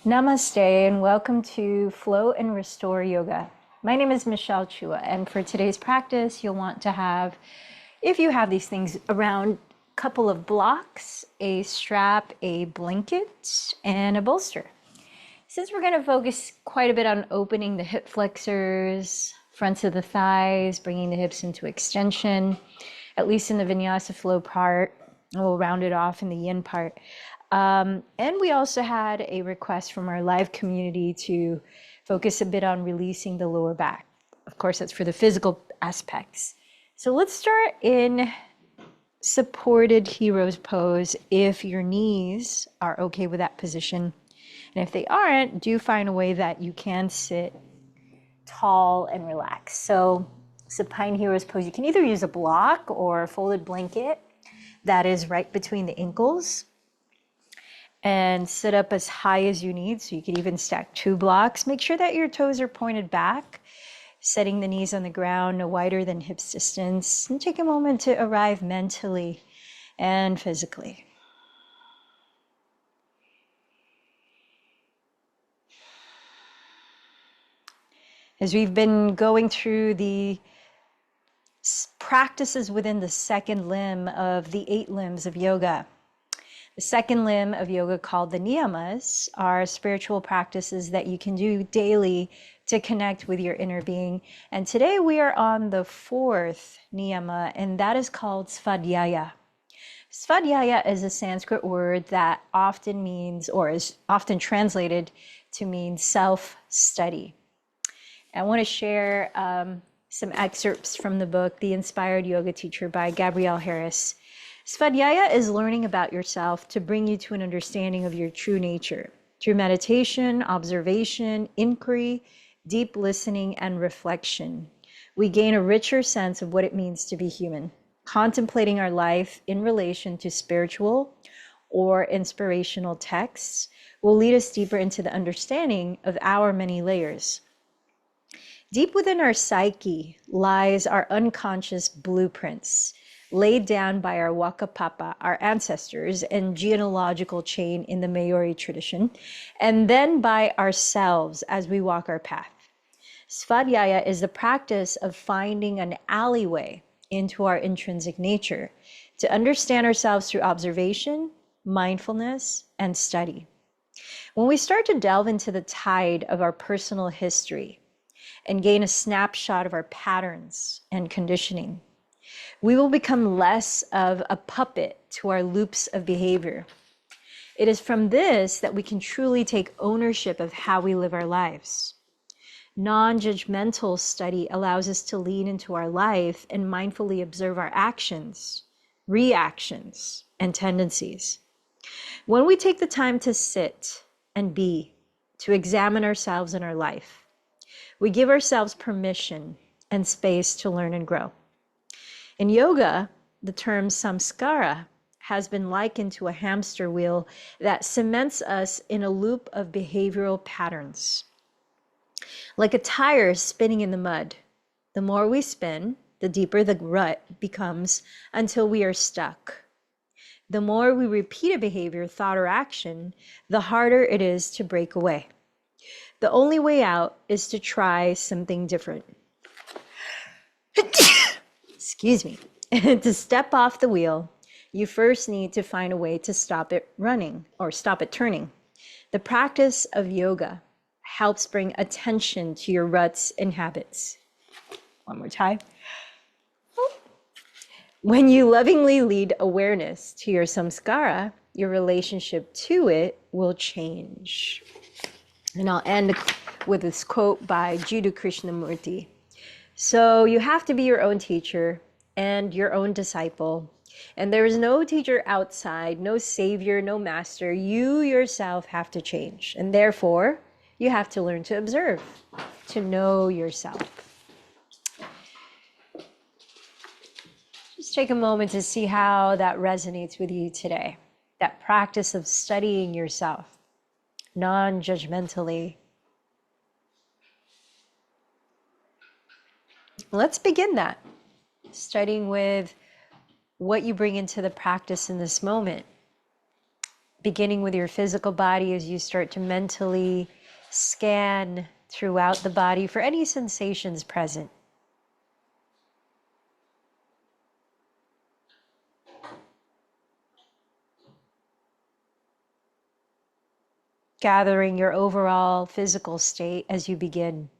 Namaste and welcome to Flow and Restore Yoga. My name is Michelle Chua, and for today's practice, you'll want to have, if you have these things around, a couple of blocks, a strap, a blanket, and a bolster. Since we're going to focus quite a bit on opening the hip flexors, fronts of the thighs, bringing the hips into extension, at least in the vinyasa flow part, we'll round it off in the yin part. And we also had a request from our live community to focus a bit on releasing the lower back. Of course, that's for the physical aspects. So let's start in supported hero's pose if your knees are okay with that position. And if they aren't, do find a way that you can sit tall and relax. So supine hero's pose, you can either use a block or a folded blanket that is right between the ankles, and sit up as high as you need. So you could even stack 2 blocks. Make sure that your toes are pointed back, setting the knees on the ground no wider than hips distance, and take a moment to arrive mentally and physically. As we've been going through the practices within the second limb of the 8 limbs of yoga, the second limb of yoga, called the niyamas, are spiritual practices that you can do daily to connect with your inner being. And today we are on the 4th niyama, and that is called svadhyaya. Svadhyaya is a Sanskrit word that often means, or is often translated to mean self-study. I want to share some excerpts from the book, The Inspired Yoga Teacher by Gabrielle Harris. Svadhyaya is learning about yourself to bring you to an understanding of your true nature through meditation, observation, inquiry, deep listening, and reflection. We gain a richer sense of what it means to be human. Contemplating our life in relation to spiritual or inspirational texts will lead us deeper into the understanding of our many layers. Deep within our psyche lies our unconscious blueprints, laid down by our Waka Papa, our ancestors and genealogical chain in the Maori tradition, and then by ourselves as we walk our path. Svadhyaya is the practice of finding an alleyway into our intrinsic nature to understand ourselves through observation, mindfulness, and study. When we start to delve into the tide of our personal history and gain a snapshot of our patterns and conditioning, we will become less of a puppet to our loops of behavior. It is from this that we can truly take ownership of how we live our lives. Non-judgmental study allows us to lean into our life and mindfully observe our actions, reactions, and tendencies. When we take the time to sit and be, to examine ourselves and our life, we give ourselves permission and space to learn and grow. In yoga, the term samskara has been likened to a hamster wheel that cements us in a loop of behavioral patterns. Like a tire spinning in the mud, the more we spin, the deeper the rut becomes until we are stuck. The more we repeat a behavior, thought, or action, the harder it is to break away. The only way out is to try something different. Excuse me. To step off the wheel, you first need to find a way to stop it running or stop it turning. The practice of yoga helps bring attention to your ruts and habits. One more time. When you lovingly lead awareness to your samskara, your relationship to it will change. And I'll end with this quote by Jiddu Krishnamurti. So you have to be your own teacher and your own disciple. And there is no teacher outside, no savior, no master. You yourself have to change. And therefore, you have to learn to observe, to know yourself. Just take a moment to see how that resonates with you today. That practice of studying yourself, non-judgmentally. Let's begin that. Starting with what you bring into the practice in this moment. beginning with your physical body as you start to mentally scan throughout the body for any sensations present. Gathering your overall physical state as you begin.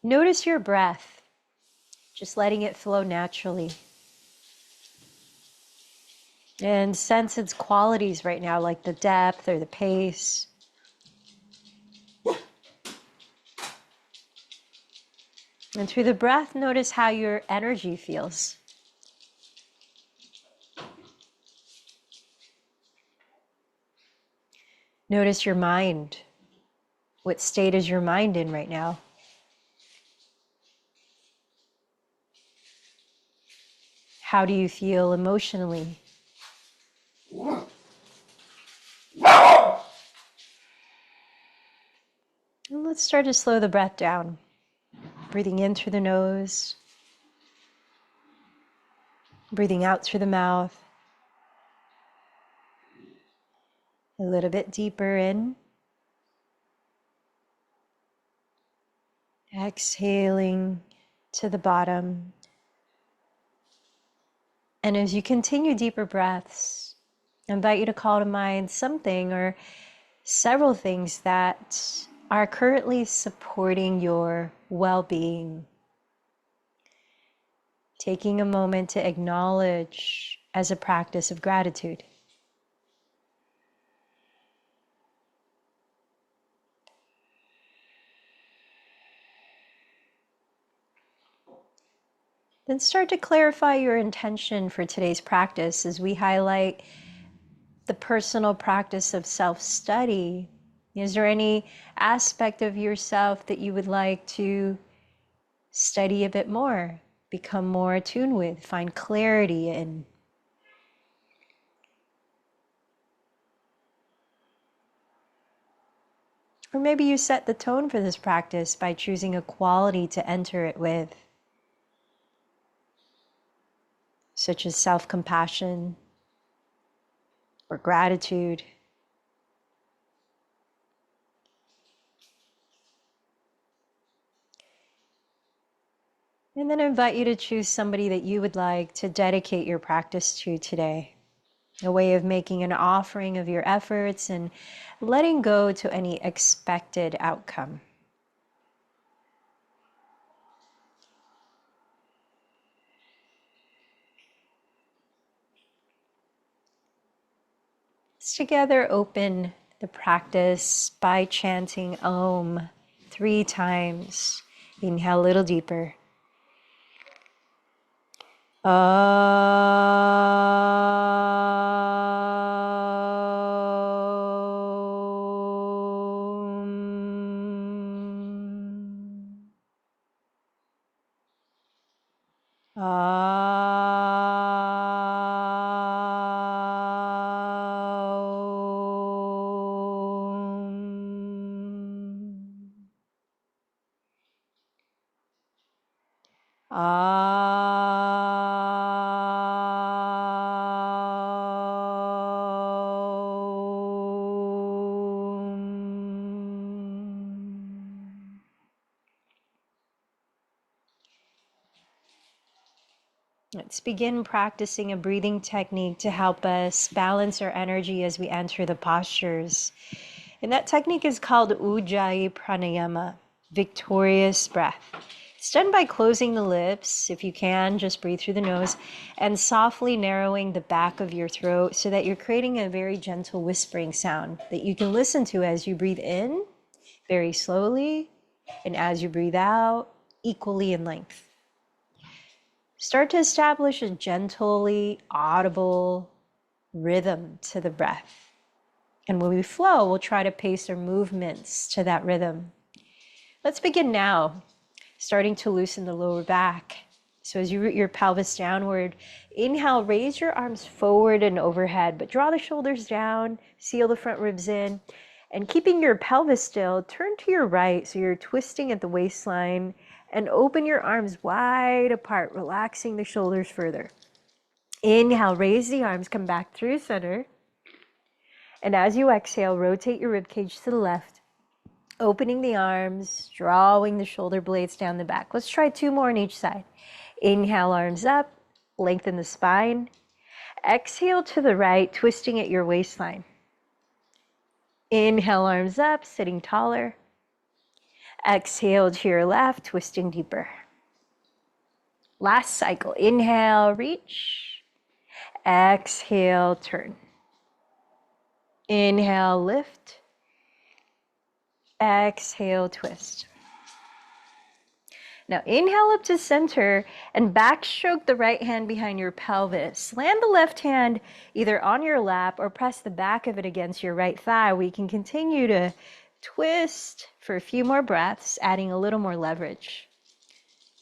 Notice your breath, just letting it flow naturally. And sense its qualities right now, like the depth or the pace. And through the breath, notice how your energy feels. Notice your mind. What state is your mind in right now? How do you feel emotionally? And let's start to slow the breath down. Breathing in through the nose. Breathing out through the mouth. A little bit deeper in. Exhaling to the bottom. And as you continue deeper breaths, I invite you to call to mind something or several things that are currently supporting your well-being. Taking a moment to acknowledge as a practice of gratitude. Then start to clarify your intention for today's practice as we highlight the personal practice of self-study. Is there any aspect of yourself that you would like to study a bit more, become more attuned with, find clarity in? Or maybe you set the tone for this practice by choosing a quality to enter it with, such as self-compassion or gratitude. And then I invite you to choose somebody that you would like to dedicate your practice to today. A way of making an offering of your efforts and letting go to any expected outcome. Let's together open the practice by chanting Om 3 times. Inhale a little deeper. Let's begin practicing a breathing technique to help us balance our energy as we enter the postures. And that technique is called Ujjayi Pranayama, victorious breath. It's done by closing the lips. If you can, just breathe through the nose and softly narrowing the back of your throat so that you're creating a very gentle whispering sound that you can listen to as you breathe in very slowly and as you breathe out equally in length. Start to establish a gently audible rhythm to the breath. And when we flow, we'll try to pace our movements to that rhythm. Let's begin now, starting to loosen the lower back. So as you root your pelvis downward, inhale, raise your arms forward and overhead, but draw the shoulders down, seal the front ribs in, and keeping your pelvis still, turn to your right so you're twisting at the waistline And open your arms wide apart, relaxing the shoulders further. Inhale, raise the arms, come back through center. And as you exhale, rotate your ribcage to the left, opening the arms, drawing the shoulder blades down the back. Let's try 2 more on each side. Inhale, arms up, lengthen the spine. Exhale to the right, twisting at your waistline. Inhale, arms up, sitting taller. Exhale to your left, twisting deeper. Last cycle. Inhale, reach. Exhale, turn. Inhale, lift. Exhale, twist. Now inhale up to center and backstroke the right hand behind your pelvis. Land the left hand either on your lap or press the back of it against your right thigh. We can continue to twist for a few more breaths, adding a little more leverage.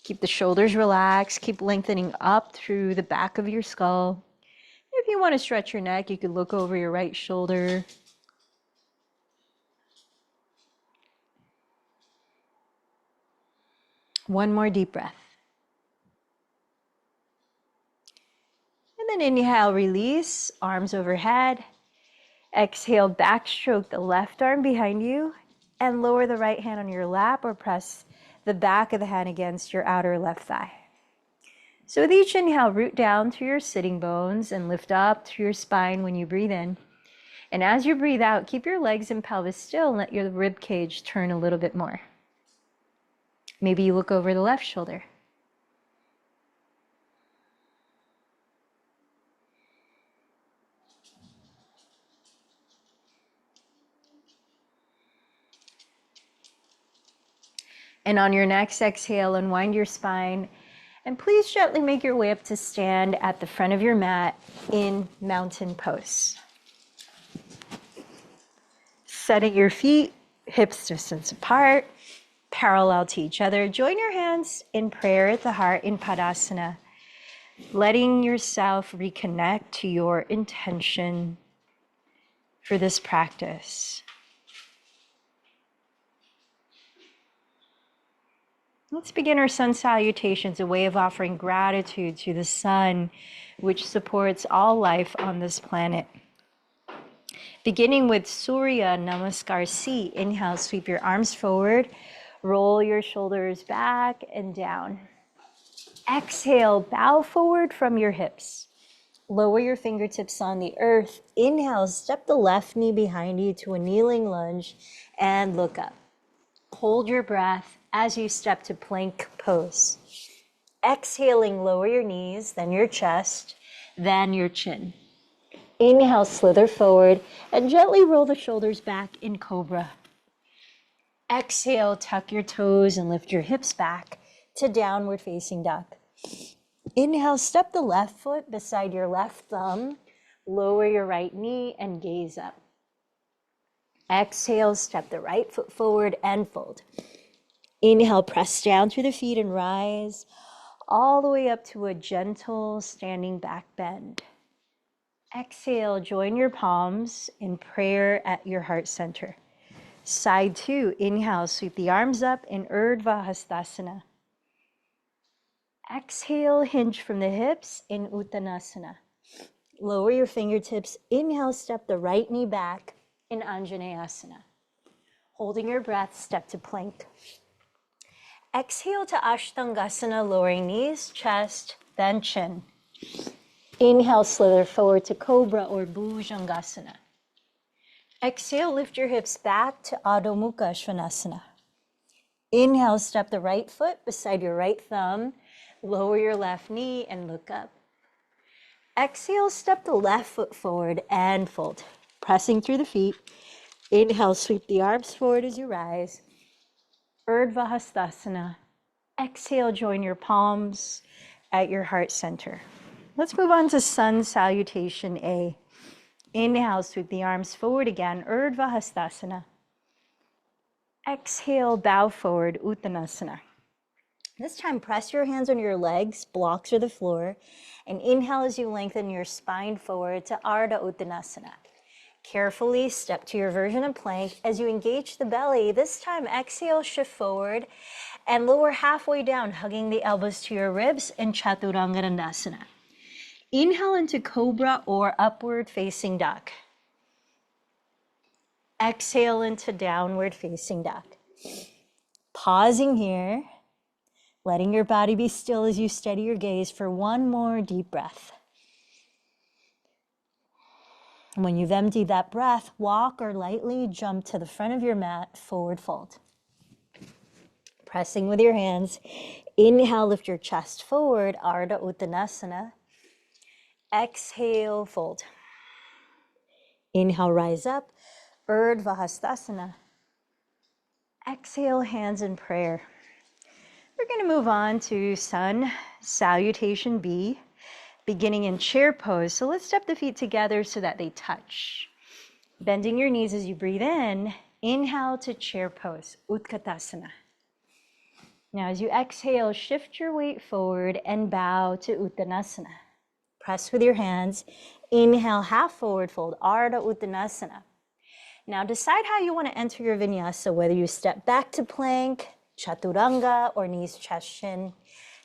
Keep the shoulders relaxed, keep lengthening up through the back of your skull. If you want to stretch your neck, you could look over your right shoulder. One more deep breath. And then inhale, release, arms overhead. Exhale, backstroke the left arm behind you and lower the right hand on your lap or press the back of the hand against your outer left thigh. So with each inhale, root down through your sitting bones and lift up through your spine when you breathe in. And as you breathe out, keep your legs and pelvis still and let your rib cage turn a little bit more. Maybe you look over the left shoulder. And on your next exhale, unwind your spine. And please gently make your way up to stand at the front of your mat in mountain pose. Setting your feet hips distance apart, parallel to each other. Join your hands in prayer at the heart in Padasana, letting yourself reconnect to your intention for this practice. Let's begin our sun salutations, a way of offering gratitude to the sun, which supports all life on this planet. Beginning with Surya Namaskar C. Inhale, sweep your arms forward, roll your shoulders back and down. Exhale, bow forward from your hips. Lower your fingertips on the earth. Inhale, step the left knee behind you to a kneeling lunge and look up. Hold your breath as you step to plank pose. Exhaling, lower your knees, then your chest, then your chin. Inhale, slither forward and gently roll the shoulders back in cobra. Exhale, tuck your toes and lift your hips back to downward facing dog. Inhale, step the left foot beside your left thumb, lower your right knee and gaze up. Exhale, step the right foot forward and fold. Inhale, press down through the feet and rise all the way up to a gentle standing back bend. Exhale, join your palms in prayer at your heart center. Side 2, inhale, sweep the arms up in Urdhva Hastasana. Exhale, hinge from the hips in Uttanasana. Lower your fingertips. Inhale, step the right knee back in Anjaneyasana. Holding your breath, step to plank. Exhale to Ashtangasana, lowering knees, chest, then chin. Inhale, slither forward to Cobra or Bhujangasana. Exhale, lift your hips back to Adho Mukha Svanasana. Inhale, step the right foot beside your right thumb, lower your left knee and look up. Exhale, step the left foot forward and fold, pressing through the feet. Inhale, sweep the arms forward as you rise. Urdhva Hastasana. Exhale, join your palms at your heart center. Let's move on to sun salutation A. Inhale, sweep the arms forward again, Urdhva Hastasana. Exhale, bow forward, Uttanasana. This time, press your hands on your legs, blocks or the floor, and inhale as you lengthen your spine forward to Ardha Uttanasana. Carefully step to your version of plank. As you engage the belly, this time exhale, shift forward and lower halfway down, hugging the elbows to your ribs in Chaturanga Dandasana. Inhale into cobra or upward facing dog. Exhale into downward facing dog. Pausing here, letting your body be still as you steady your gaze for one more deep breath. When you've emptied that breath, walk or lightly jump to the front of your mat, forward fold. Pressing with your hands, inhale, lift your chest forward, Ardha Uttanasana. Exhale, fold. Inhale, rise up, Urdhva Hastasana. Exhale, hands in prayer. We're going to move on to Sun Salutation B, beginning in chair pose. So let's step the feet together so that they touch. Bending your knees as you breathe in, inhale to chair pose, Utkatasana. Now as you exhale, shift your weight forward and bow to Uttanasana. Press with your hands, inhale, half forward fold, Ardha Uttanasana. Now decide how you want to enter your vinyasa, whether you step back to plank, chaturanga, or knees, chest, shin.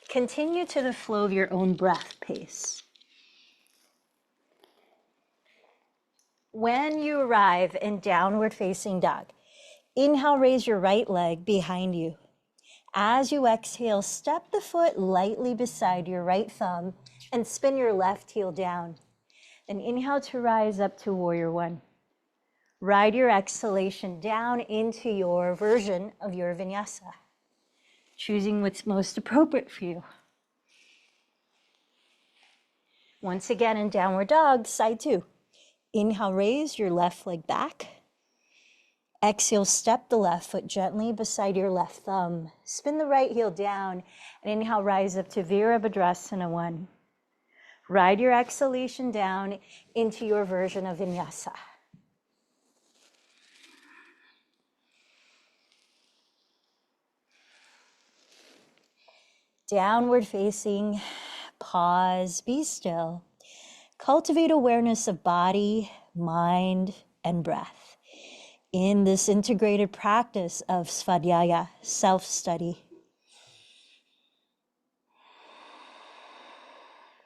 Continue to the flow of your own breath pace. When you arrive in downward facing dog, inhale, raise your right leg behind you. As you exhale, step the foot lightly beside your right thumb and spin your left heel down. Then inhale to rise up to warrior one. Ride your exhalation down into your version of your vinyasa, choosing what's most appropriate for you. Once again in downward dog, side two. Inhale, raise your left leg back. Exhale, step the left foot gently beside your left thumb. Spin the right heel down and inhale, rise up to Virabhadrasana 1. Ride your exhalation down into your version of vinyasa. Downward facing, pause, be still. Cultivate awareness of body, mind, and breath in this integrated practice of svadhyaya, self-study.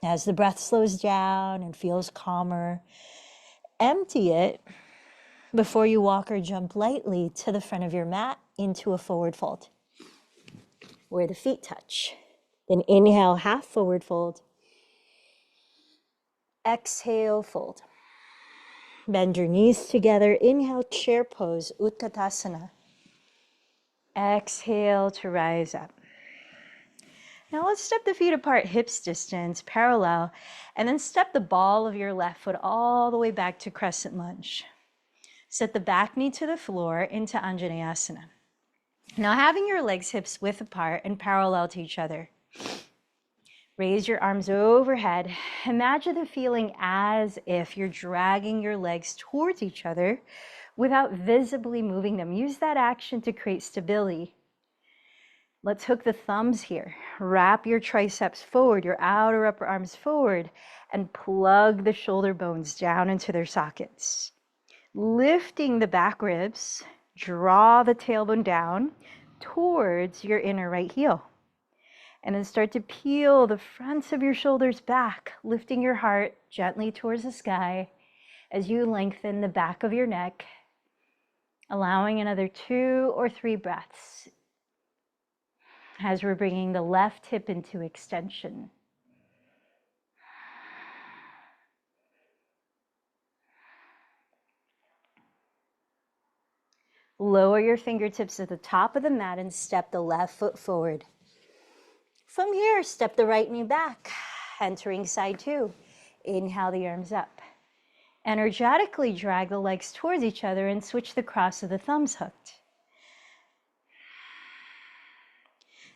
As the breath slows down and feels calmer, empty it before you walk or jump lightly to the front of your mat into a forward fold, where the feet touch. Then inhale, half forward fold. Exhale, fold. Bend your knees together. Inhale, chair pose, Utkatasana. Exhale to rise up. Now let's step the feet apart, hips distance, parallel, and then step the ball of your left foot all the way back to crescent lunge. Set the back knee to the floor into Anjaneyasana. Now having your legs hips width apart and parallel to each other. Raise your arms overhead. Imagine the feeling as if you're dragging your legs towards each other without visibly moving them. Use that action to create stability. Let's hook the thumbs here. Wrap your triceps forward, your outer upper arms forward, and plug the shoulder bones down into their sockets. Lifting the back ribs, draw the tailbone down towards your inner right heel. And then start to peel the fronts of your shoulders back, lifting your heart gently towards the sky as you lengthen the back of your neck, allowing another 2 or 3 breaths as we're bringing the left hip into extension. Lower your fingertips at the top of the mat and step the left foot forward. From here, step the right knee back, entering side 2. Inhale the arms up. Energetically drag the legs towards each other and switch the cross of the thumbs hooked.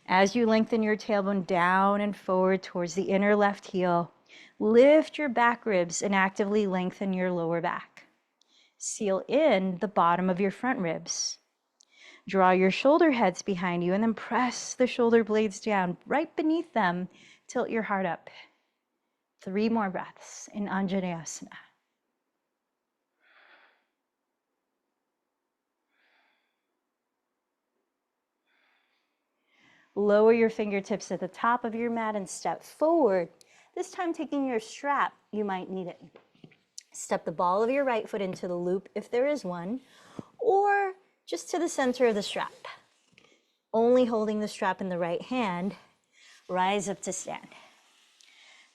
As you lengthen your tailbone down and forward towards the inner left heel, lift your back ribs and actively lengthen your lower back. Seal in the bottom of your front ribs. Draw your shoulder heads behind you and then press the shoulder blades down right beneath them. Tilt your heart up. 3 more breaths in Anjaneyasana. Lower your fingertips at the top of your mat and step forward. This time taking your strap, you might need it. Step the ball of your right foot into the loop if there is one, or just to the center of the strap. Only holding the strap in the right hand, rise up to stand.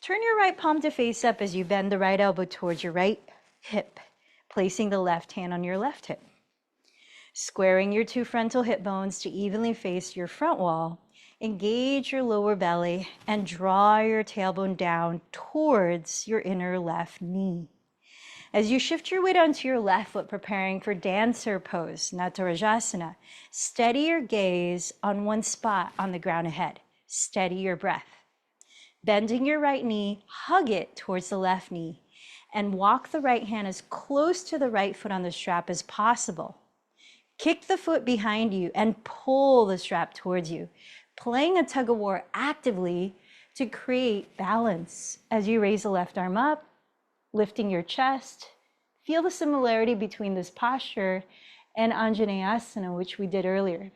Turn your right palm to face up as you bend the right elbow towards your right hip, placing the left hand on your left hip. Squaring your two frontal hip bones to evenly face your front wall, engage your lower belly and draw your tailbone down towards your inner left knee. As you shift your weight onto your left foot, preparing for dancer pose, Natarajasana, steady your gaze on one spot on the ground ahead. Steady your breath. Bending your right knee, hug it towards the left knee, and walk the right hand as close to the right foot on the strap as possible. Kick the foot behind you and pull the strap towards you, playing a tug of war actively to create balance as you raise the left arm up, lifting your chest. Feel the similarity between this posture and Anjaneyasana, which we did earlier.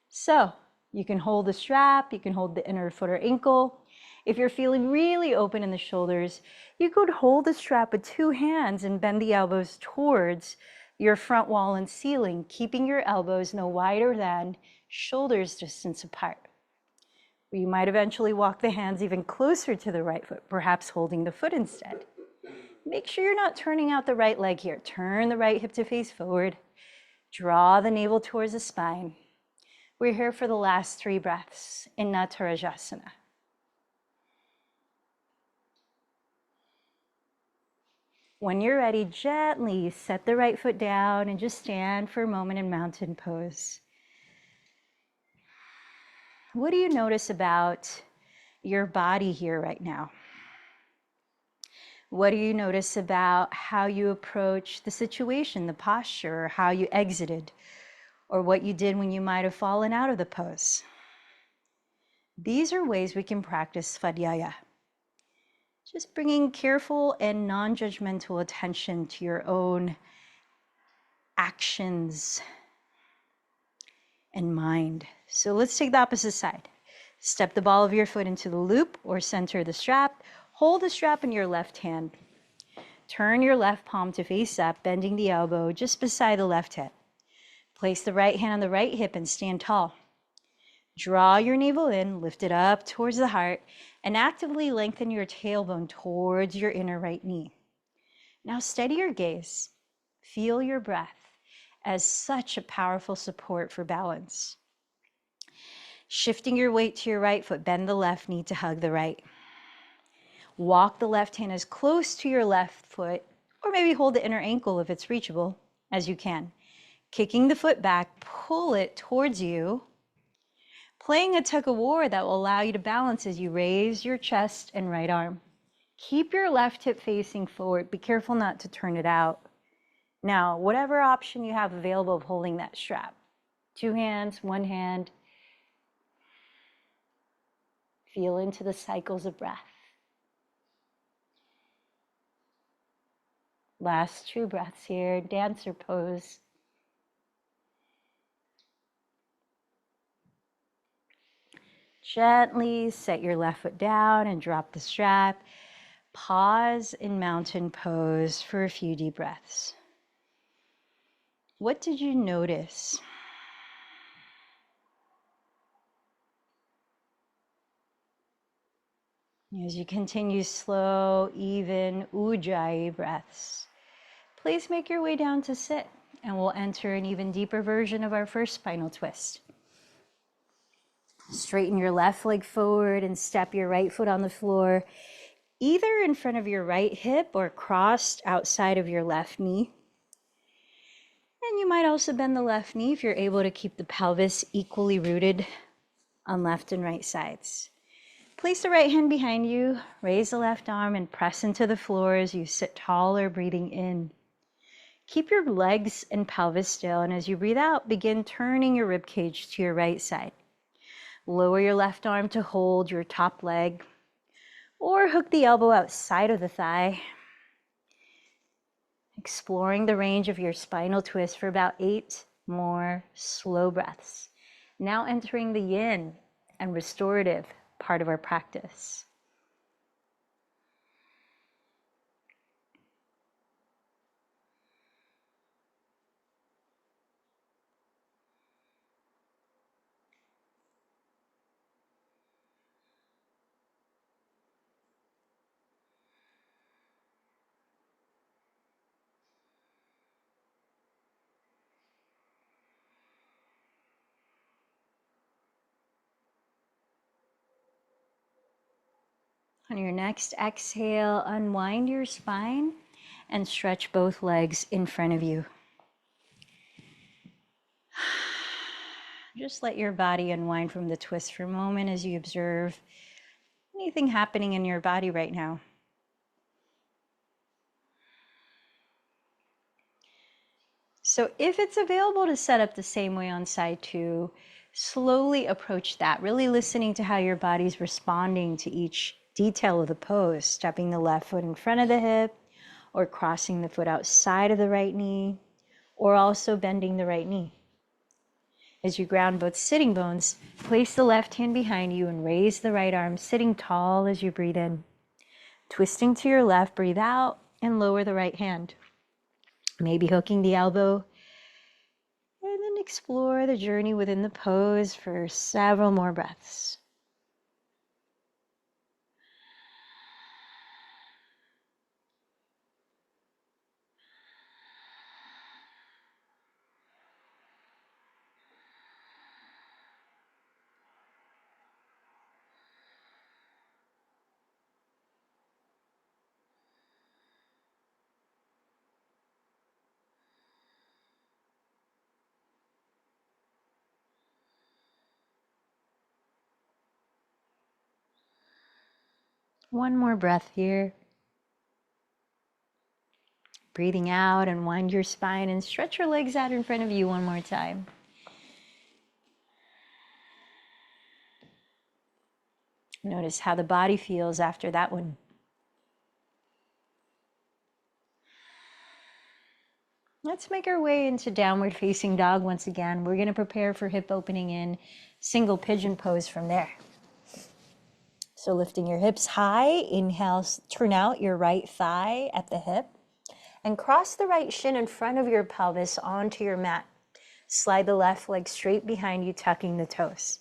So you can hold the strap, you can hold the inner foot or ankle. If you're feeling really open in the shoulders, you could hold the strap with two hands and bend the elbows towards your front wall and ceiling, keeping your elbows no wider than shoulders distance apart. You might eventually walk the hands even closer to the right foot, perhaps holding the foot instead. Make sure you're not turning out the right leg here. Turn the right hip to face forward. Draw the navel towards the spine. We're here for the last 3 breaths in Natarajasana. When you're ready, gently set the right foot down and just stand for a moment in mountain pose. What do you notice about your body here right now? What do you notice about how you approach the situation, the posture, or how you exited, or what you did when you might have fallen out of the pose? These are ways we can practice Svadhyaya. Just bringing careful and non-judgmental attention to your own actions and mind. So let's take the opposite side. Step the ball of your foot into the loop or center the strap. Hold the strap in your left hand. Turn your left palm to face up, bending the elbow just beside the left hip. Place the right hand on the right hip and stand tall. Draw your navel in, lift it up towards the heart, and actively lengthen your tailbone towards your inner right knee. Now steady your gaze. Feel your breath as such a powerful support for balance. Shifting your weight to your right foot, bend the left knee to hug the right. Walk the left hand as close to your left foot, or maybe hold the inner ankle if it's reachable, as you can. Kicking the foot back, pull it towards you. Playing a tug of war that will allow you to balance as you raise your chest and right arm. Keep your left hip facing forward. Be careful not to turn it out. Now, whatever option you have available of holding that strap. 2 hands, 1 hand. Feel into the cycles of breath. Last 2 breaths here, dancer pose. Gently set your left foot down and drop the strap. Pause in mountain pose for a few deep breaths. What did you notice? As you continue slow, even ujjayi breaths, please make your way down to sit, and we'll enter an even deeper version of our first spinal twist. Straighten your left leg forward and step your right foot on the floor, either in front of your right hip or crossed outside of your left knee. And you might also bend the left knee if you're able to keep the pelvis equally rooted on left and right sides. Place the right hand behind you, raise the left arm and press into the floor as you sit taller, breathing in. Keep your legs and pelvis still, and as you breathe out, begin turning your rib cage to your right side. Lower your left arm to hold your top leg, or hook the elbow outside of the thigh. Exploring the range of your spinal twist for about 8 more slow breaths. Now entering the yin and restorative part of our practice. On your next exhale, unwind your spine and stretch both legs in front of you. Just let your body unwind from the twist for a moment as you observe anything happening in your body right now. So if it's available to set up the same way on side two, slowly approach that, really listening to how your body's responding to each detail of the pose, stepping the left foot in front of the hip, or crossing the foot outside of the right knee, or also bending the right knee. As you ground both sitting bones, place the left hand behind you and raise the right arm, sitting tall as you breathe in. Twisting to your left, breathe out and lower the right hand. Maybe hooking the elbow, and then explore the journey within the pose for several more breaths. One more breath here. Breathing out, and wind your spine and stretch your legs out in front of you one more time. Notice how the body feels after that one. Let's make our way into downward facing dog once again. We're going to prepare for hip opening in single pigeon pose from there. So lifting your hips high, inhale, turn out your right thigh at the hip and cross the right shin in front of your pelvis onto your mat. Slide the left leg straight behind you, tucking the toes.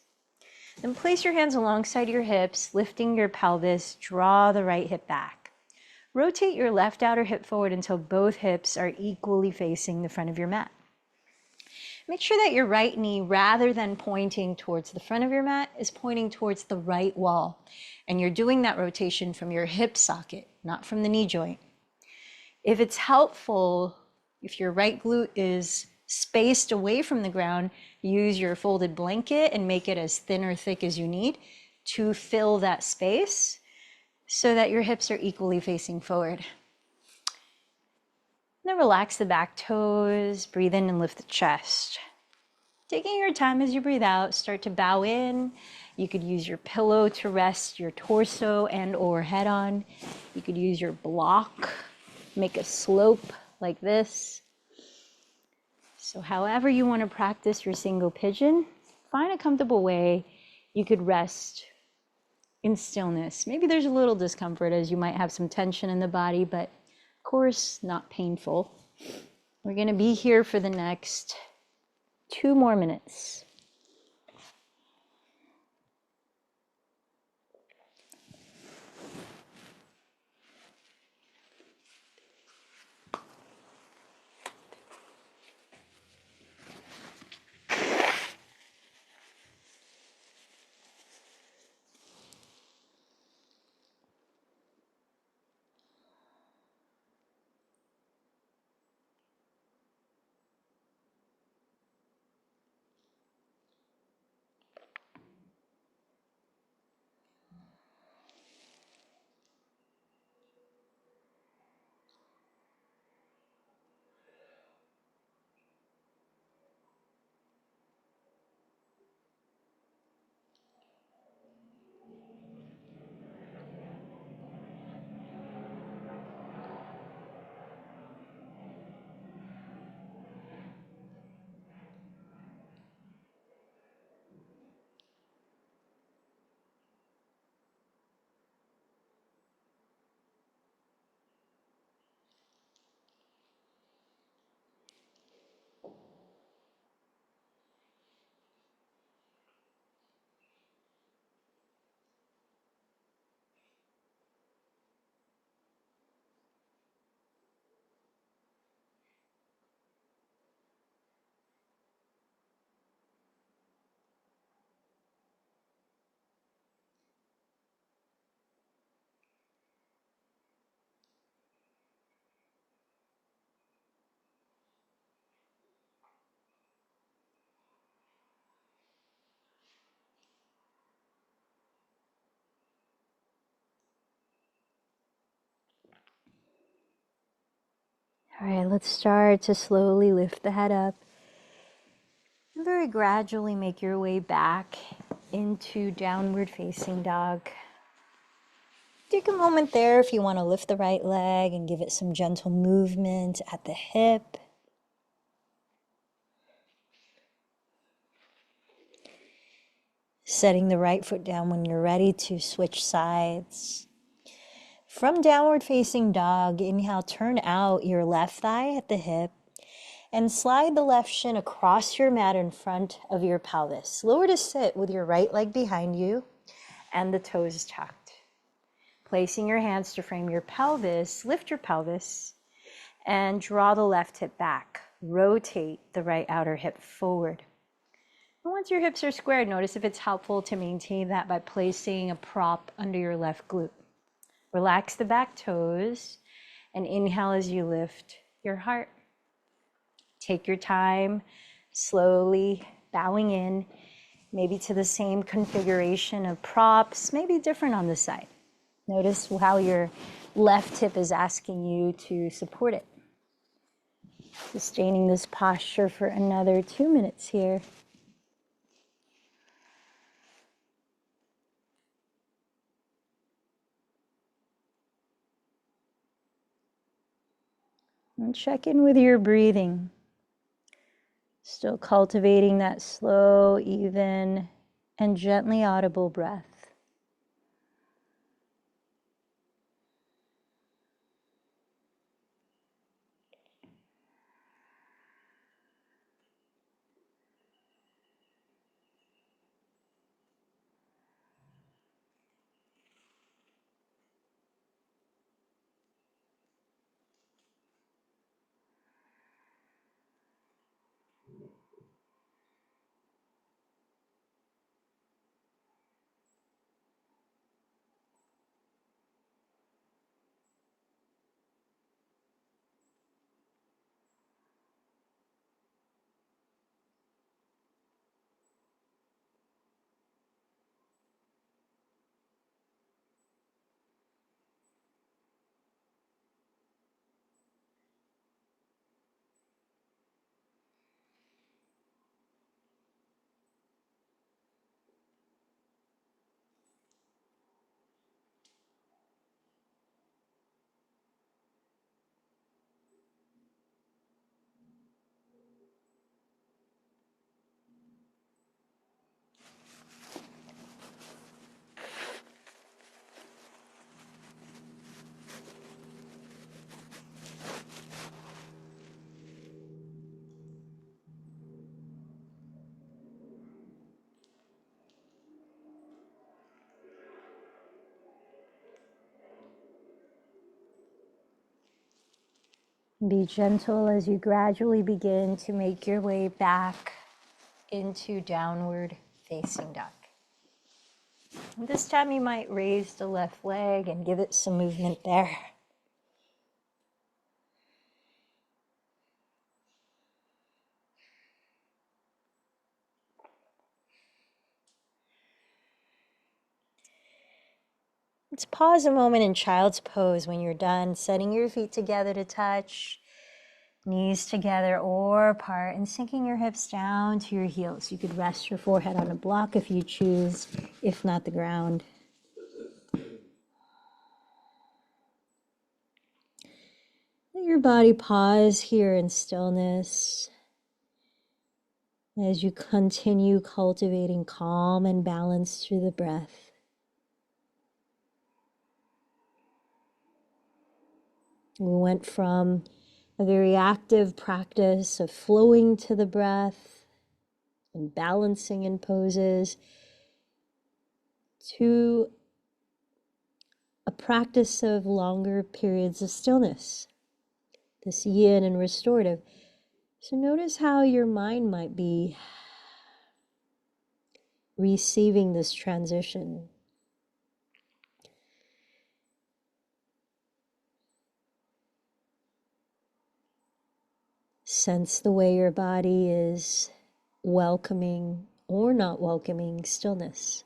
Then place your hands alongside your hips, lifting your pelvis, draw the right hip back. Rotate your left outer hip forward until both hips are equally facing the front of your mat. Make sure that your right knee, rather than pointing towards the front of your mat, is pointing towards the right wall. And you're doing that rotation from your hip socket, not from the knee joint. If it's helpful, if your right glute is spaced away from the ground, use your folded blanket and make it as thin or thick as you need to fill that space so that your hips are equally facing forward. Then relax the back toes, breathe in and lift the chest. Taking your time as you breathe out, start to bow in. You could use your pillow to rest your torso and or head on. You could use your block, make a slope like this. So however you want to practice your single pigeon, find a comfortable way you could rest in stillness. Maybe there's a little discomfort as you might have some tension in the body, but of course not painful. We're going to be here for the next 2 more minutes. All right, let's start to slowly lift the head up and very gradually make your way back into downward facing dog. Take a moment there if you want to lift the right leg and give it some gentle movement at the hip. Setting the right foot down when you're ready to switch sides. From downward facing dog, inhale, turn out your left thigh at the hip and slide the left shin across your mat in front of your pelvis. Lower to sit with your right leg behind you and the toes tucked. Placing your hands to frame your pelvis, lift your pelvis and draw the left hip back. Rotate the right outer hip forward. And once your hips are squared, notice if it's helpful to maintain that by placing a prop under your left glute. Relax the back toes and inhale as you lift your heart. Take your time, slowly bowing in, maybe to the same configuration of props, maybe different on the side. Notice how your left hip is asking you to support it. Sustaining this posture for another 2 minutes here. And check in with your breathing. Still cultivating that slow, even, and gently audible breath. Be gentle as you gradually begin to make your way back into downward facing dog. And this time you might raise the left leg and give it some movement there. Let's pause a moment in child's pose when you're done, setting your feet together to touch, knees together or apart, and sinking your hips down to your heels. You could rest your forehead on a block if you choose, if not the ground. Let your body pause here in stillness as you continue cultivating calm and balance through the breath. We went from a very active practice of flowing to the breath and balancing in poses to a practice of longer periods of stillness, this yin and restorative. So notice how your mind might be receiving this transition. Sense the way your body is welcoming or not welcoming stillness.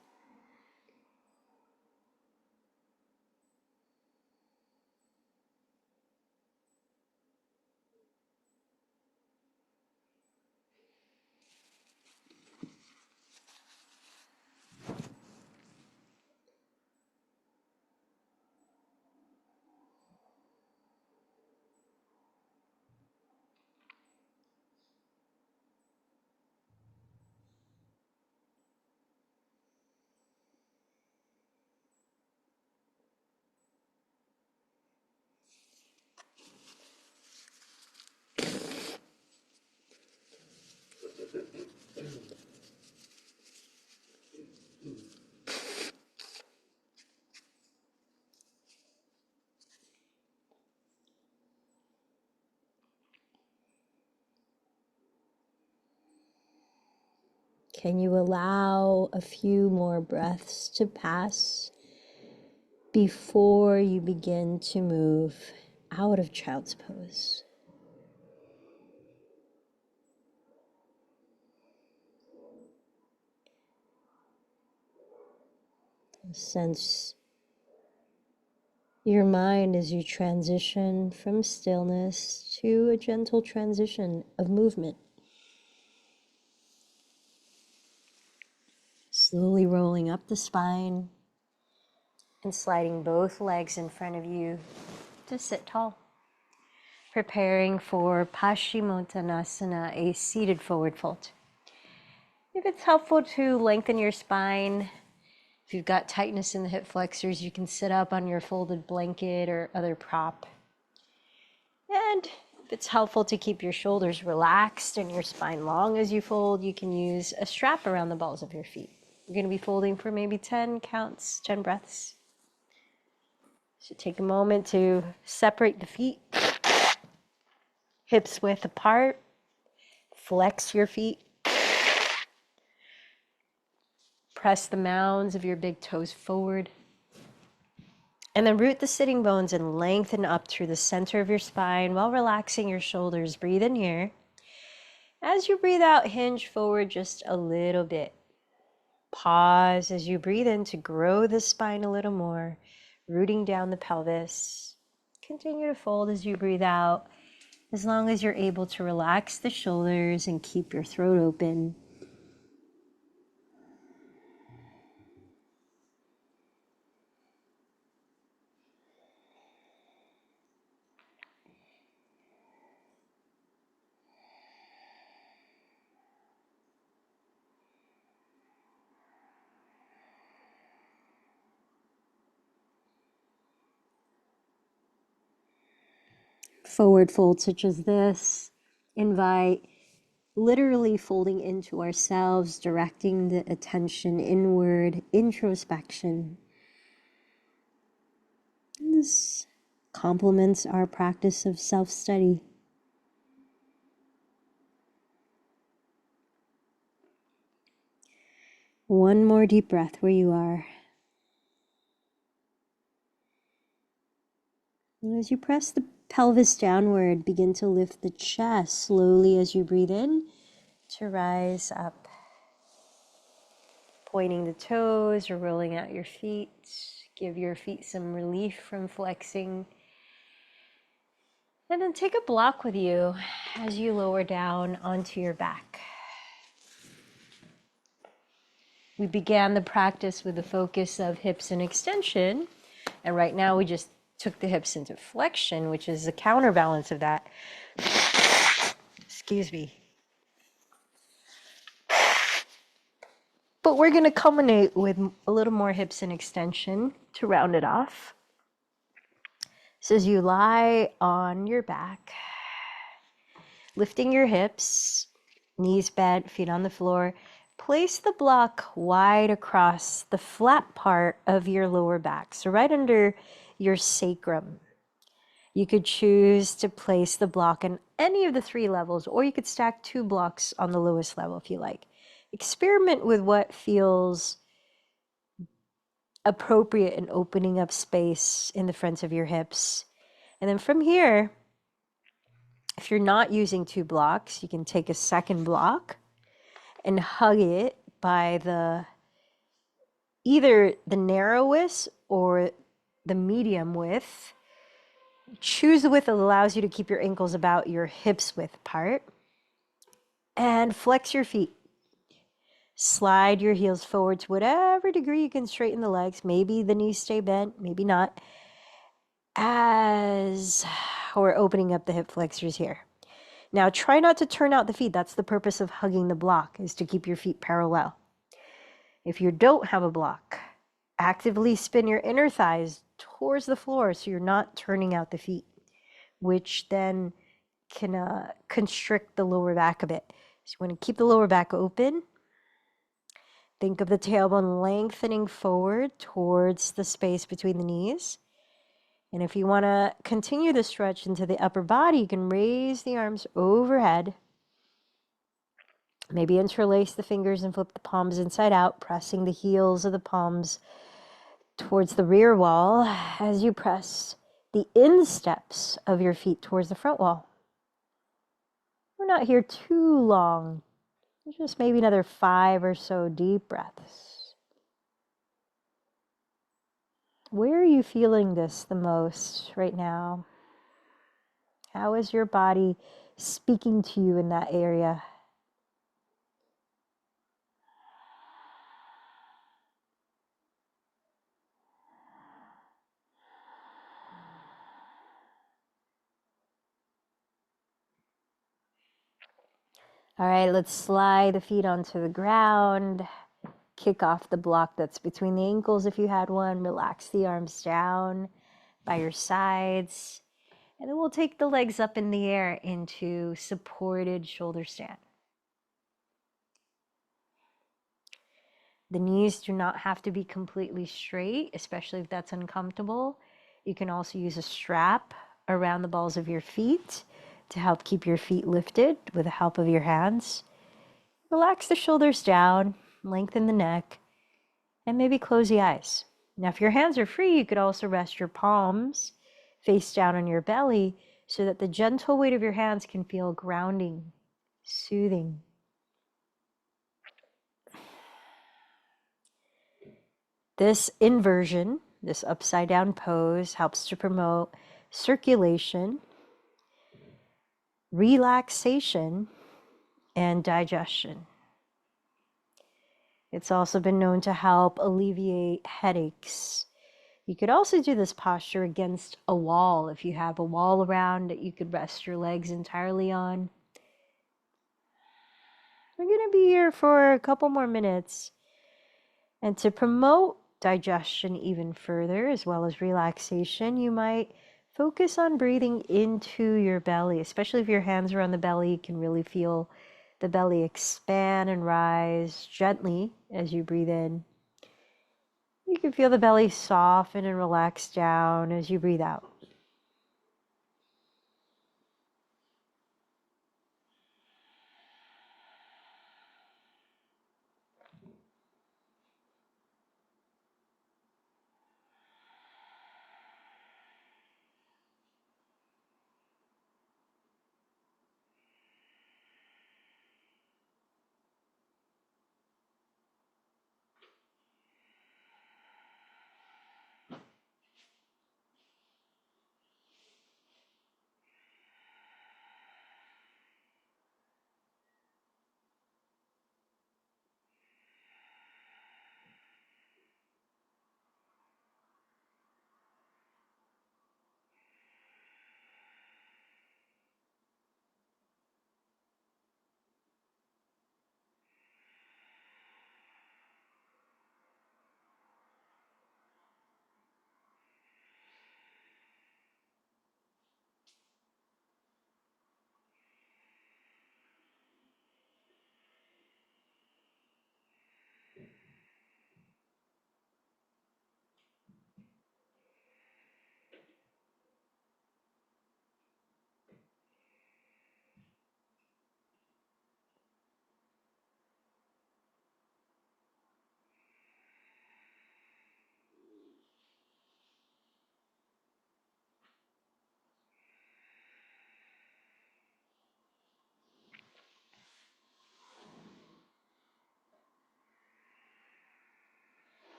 Can you allow a few more breaths to pass before you begin to move out of child's pose? Sense your mind as you transition from stillness to a gentle transition of movement. Slowly rolling up the spine and sliding both legs in front of you to sit tall. Preparing for Paschimottanasana, a seated forward fold. If it's helpful to lengthen your spine, if you've got tightness in the hip flexors, you can sit up on your folded blanket or other prop. And if it's helpful to keep your shoulders relaxed and your spine long as you fold, you can use a strap around the balls of your feet. You're going to be folding for maybe 10 counts, 10 breaths. So take a moment to separate the feet, hips width apart, flex your feet. Press the mounds of your big toes forward. And then root the sitting bones and lengthen up through the center of your spine while relaxing your shoulders. Breathe in here. As you breathe out, hinge forward just a little bit. Pause as you breathe in to grow the spine a little more, rooting down the pelvis. Continue to fold as you breathe out, as long as you're able to relax the shoulders and keep your throat open. Forward fold such as this invite literally folding into ourselves, directing the attention inward, introspection. This complements our practice of self-study. One more deep breath where you are. And as you press the pelvis downward, begin to lift the chest slowly as you breathe in to rise up. Pointing the toes or rolling out your feet. Give your feet some relief from flexing. And then take a block with you as you lower down onto your back. We began the practice with the focus of hips and extension. And right now we just took the hips into flexion, which is a counterbalance of that. Excuse me. But we're going to culminate with a little more hips and extension to round it off. So as you lie on your back, lifting your hips, knees bent, feet on the floor, place the block wide across the flat part of your lower back. So right under your sacrum. You could choose to place the block in any of the 3 levels, or you could stack 2 blocks on the lowest level if you like. Experiment with what feels appropriate in opening up space in the fronts of your hips. And then from here, if you're not using 2 blocks, you can take a second block and hug it by either the narrowest or the medium width. Choose the width that allows you to keep your ankles about your hips width apart. And flex your feet. Slide your heels forward to whatever degree you can straighten the legs. Maybe the knees stay bent, maybe not. As we're opening up the hip flexors here. Now try not to turn out the feet. That's the purpose of hugging the block, is to keep your feet parallel. If you don't have a block, actively spin your inner thighs towards the floor so you're not turning out the feet, which then can constrict the lower back a bit. So you want to keep the lower back open. Think of the tailbone lengthening forward towards the space between the knees. And if you want to continue the stretch into the upper body, you can raise the arms overhead Maybe interlace the fingers and flip the palms inside out, pressing the heels of the palms towards the rear wall as you press the insteps of your feet towards the front wall. We're not here too long, just maybe another 5 or so deep breaths. Where are you feeling this the most right now? How is your body speaking to you in that area? All right, let's slide the feet onto the ground. Kick off the block that's between the ankles if you had one. Relax the arms down by your sides. And then we'll take the legs up in the air into supported shoulder stand. The knees do not have to be completely straight, especially if that's uncomfortable. You can also use a strap around the balls of your feet to help keep your feet lifted with the help of your hands. Relax the shoulders down, lengthen the neck, and maybe close the eyes. Now, if your hands are free, you could also rest your palms face down on your belly so that the gentle weight of your hands can feel grounding, soothing. This inversion, this upside down pose, helps to promote circulation, relaxation, and digestion. It's also been known to help alleviate headaches. You could also do this posture against a wall. If you have a wall around that you could rest your legs entirely on. We're going to be here for a couple more minutes. And to promote digestion even further, as well as relaxation, you might focus on breathing into your belly, especially if your hands are on the belly. You can really feel the belly expand and rise gently as you breathe in. You can feel the belly soften and relax down as you breathe out.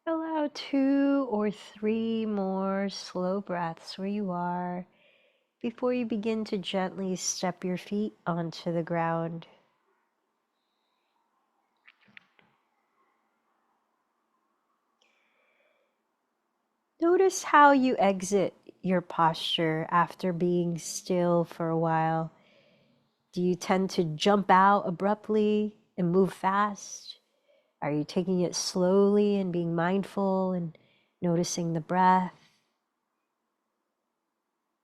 Allow 2 or 3 more slow breaths where you are before you begin to gently step your feet onto the ground. Notice how you exit your posture after being still for a while. Do you tend to jump out abruptly and move fast? Are you taking it slowly and being mindful and noticing the breath?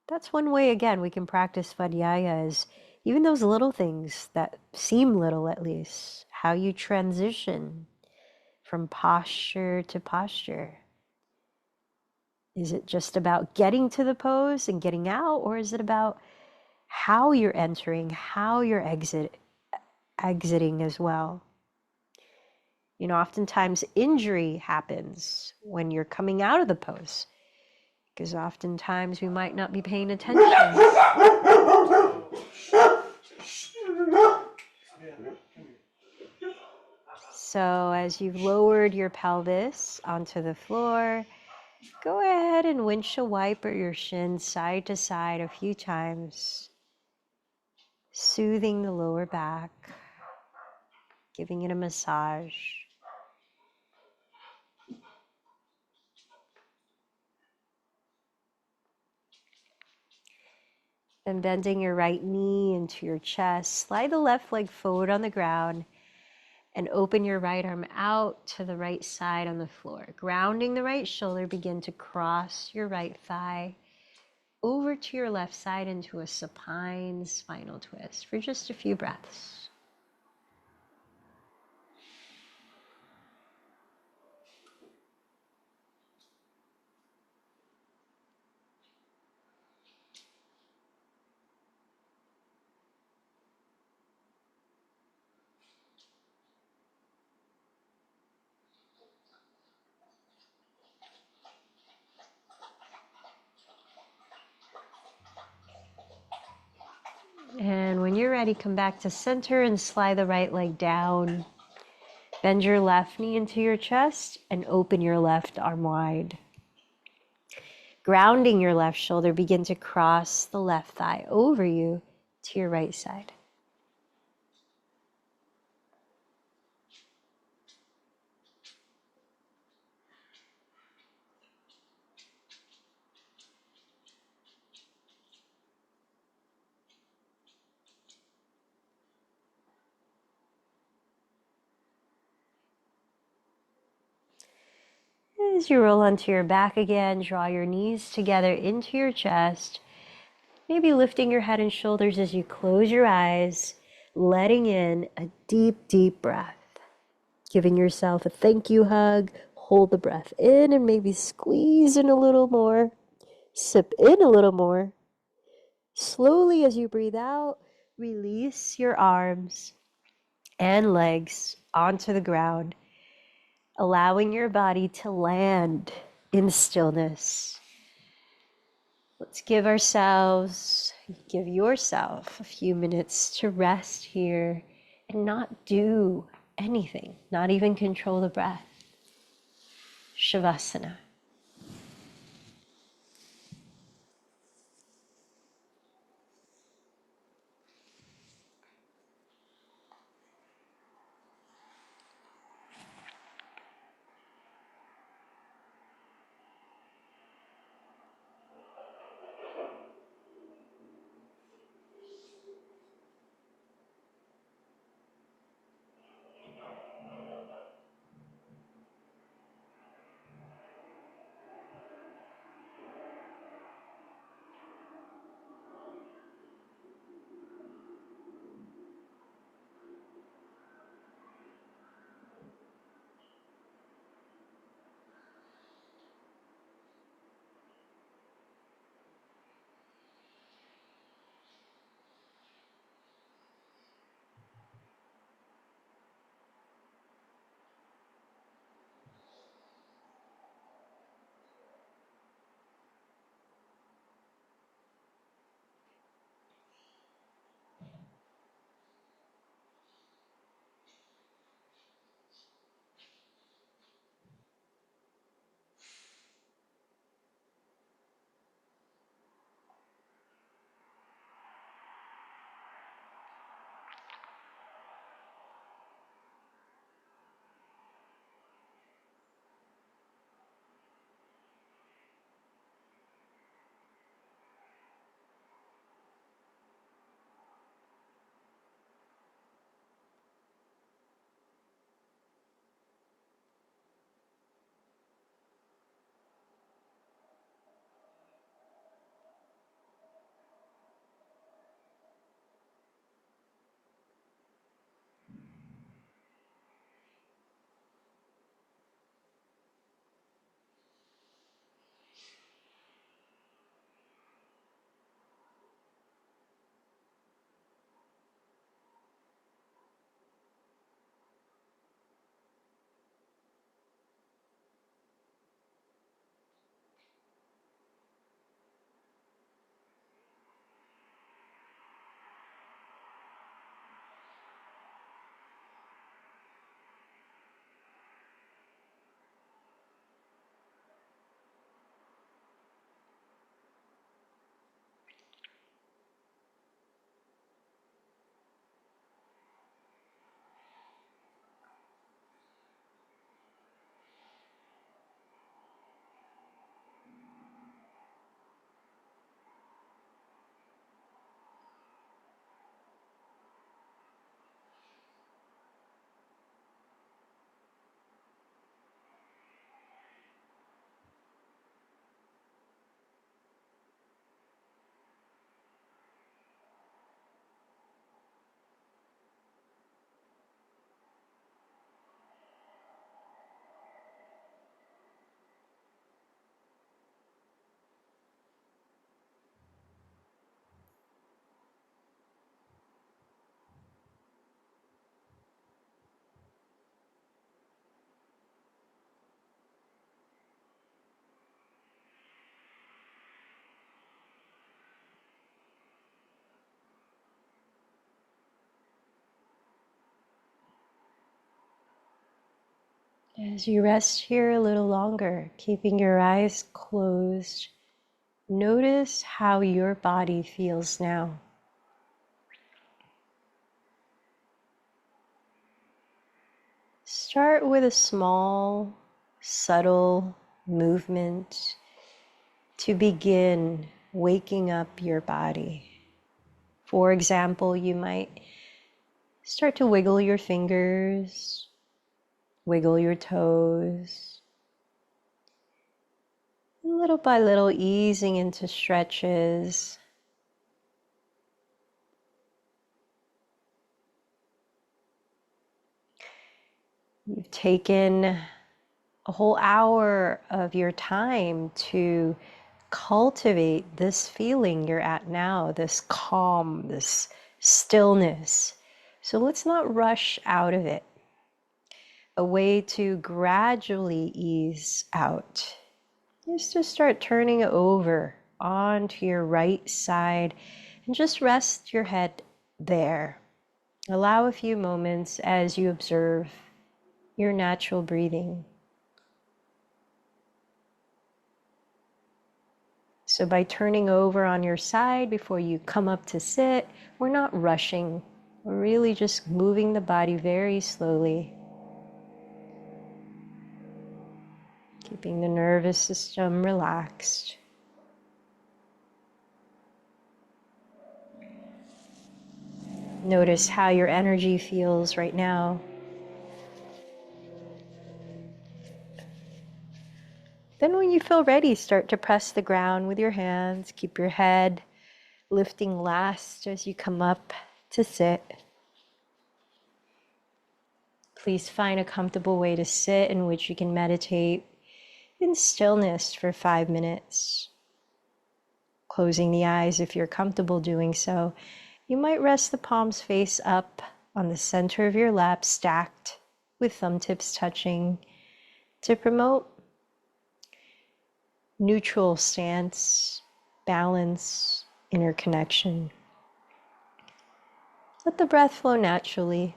That's one way, again, we can practice Vadhyaya, is even those little things that seem little, at least, how you transition from posture to posture. Is it just about getting to the pose and getting out, or is it about how you're entering, how you're exiting as well? You know, oftentimes injury happens when you're coming out of the pose, because oftentimes we might not be paying attention. So as you've lowered your pelvis onto the floor, go ahead and windshield wiper your shins side to side a few times, soothing the lower back, giving it a massage. Then bending your right knee into your chest, slide the left leg forward on the ground and open your right arm out to the right side on the floor. Grounding the right shoulder, begin to cross your right thigh over to your left side into a supine spinal twist for just a few breaths. And when you're ready, come back to center and slide the right leg down. Bend your left knee into your chest and open your left arm wide. Grounding your left shoulder, begin to cross the left thigh over you to your right side. As you roll onto your back again, draw your knees together into your chest, maybe lifting your head and shoulders as you close your eyes, letting in a deep, deep breath. Giving yourself a thank you hug, hold the breath in and maybe squeeze in a little more, sip in a little more. Slowly as you breathe out, release your arms and legs onto the ground, allowing your body to land in stillness. Let's give yourself a few minutes to rest here and not do anything, not even control the breath. Shavasana. As you rest here a little longer, keeping your eyes closed, notice how your body feels now. Start with a small, subtle movement to begin waking up your body. For example, you might start to wiggle your fingers, wiggle your toes, little by little easing into stretches. You've taken a whole hour of your time to cultivate this feeling you're at now, this calm, this stillness. So let's not rush out of it. A way to gradually ease out is to start turning over onto your right side and just rest your head there. Allow a few moments as you observe your natural breathing. So by turning over on your side before you come up to sit, we're not rushing. We're really just moving the body very slowly, keeping the nervous system relaxed. Notice how your energy feels right now. Then when you feel ready, start to press the ground with your hands. Keep your head lifting last as you come up to sit. Please find a comfortable way to sit in which you can meditate in stillness for 5 minutes. Closing the eyes if you're comfortable doing so. You might rest the palms face up on the center of your lap, stacked with thumb tips touching, to promote neutral stance, balance, inner connection. Let the breath flow naturally.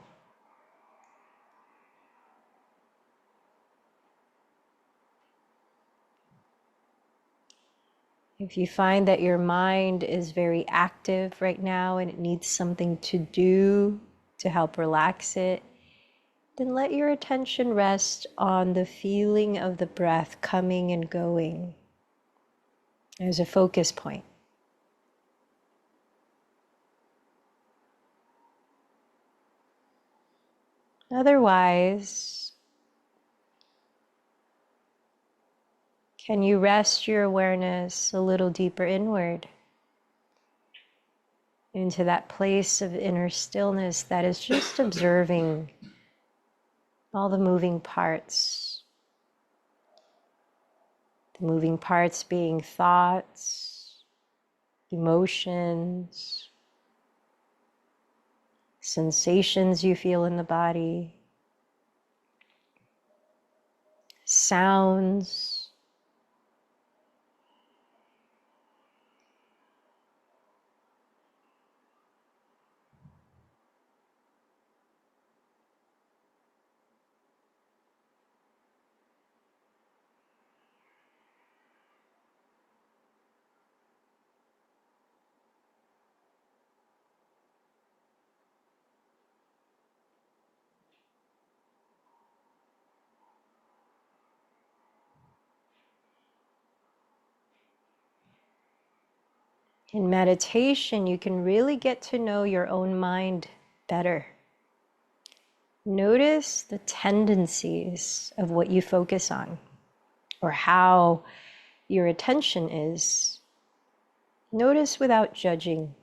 If you find that your mind is very active right now and it needs something to do to help relax it, then let your attention rest on the feeling of the breath coming and going as a focus point. Otherwise, can you rest your awareness a little deeper inward into that place of inner stillness that is just observing all the moving parts. The moving parts being thoughts, emotions, sensations you feel in the body, sounds. In meditation, you can really get to know your own mind better. Notice the tendencies of what you focus on, or how your attention is. Notice without judging.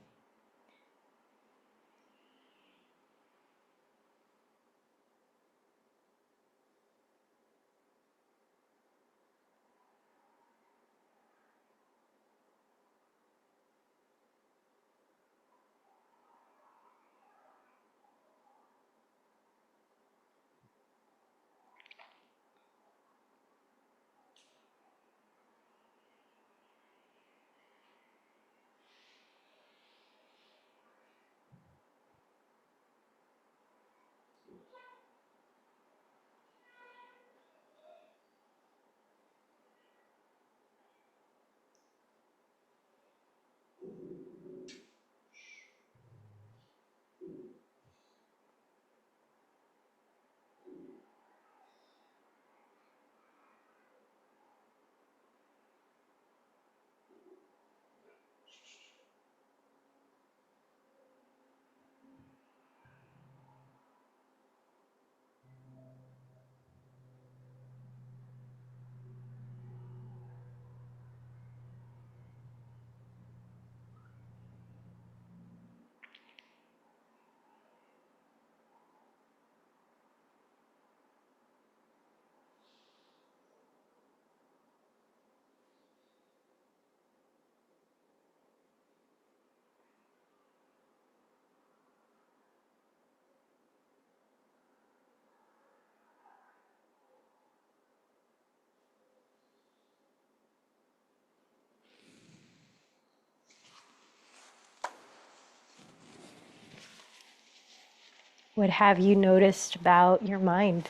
What have you noticed about your mind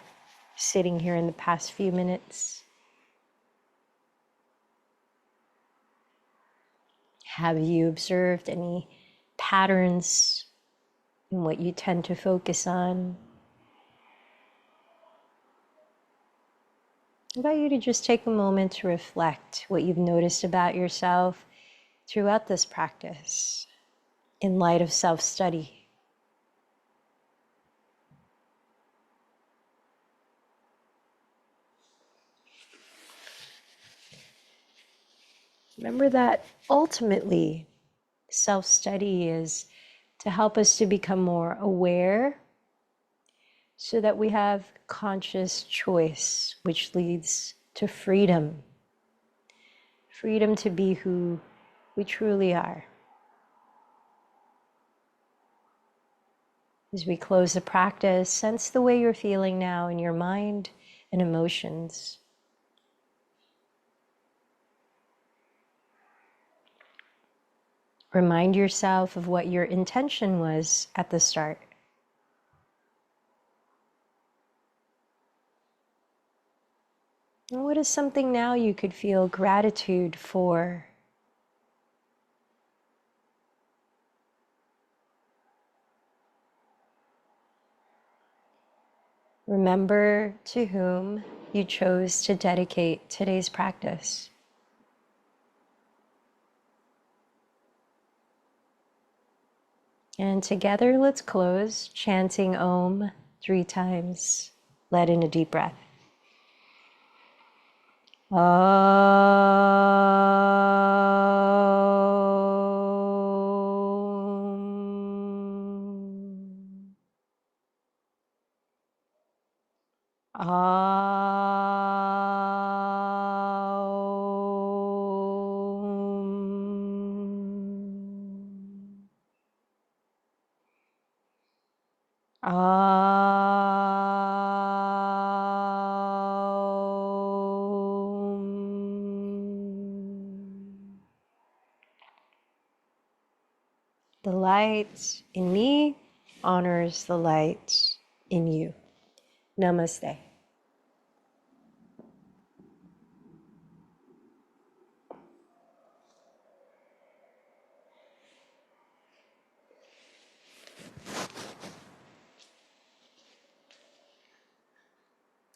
sitting here in the past few minutes? Have you observed any patterns in what you tend to focus on? I invite you to just take a moment to reflect what you've noticed about yourself throughout this practice in light of self-study. Remember that ultimately, self-study is to help us to become more aware so that we have conscious choice, which leads to freedom. Freedom to be who we truly are. As we close the practice, sense the way you're feeling now in your mind and emotions. Remind yourself of what your intention was at the start. And what is something now you could feel gratitude for? Remember to whom you chose to dedicate today's practice. And together, let's close chanting Om 3 times. Let in a deep breath. The light in me honors the light in you. Namaste.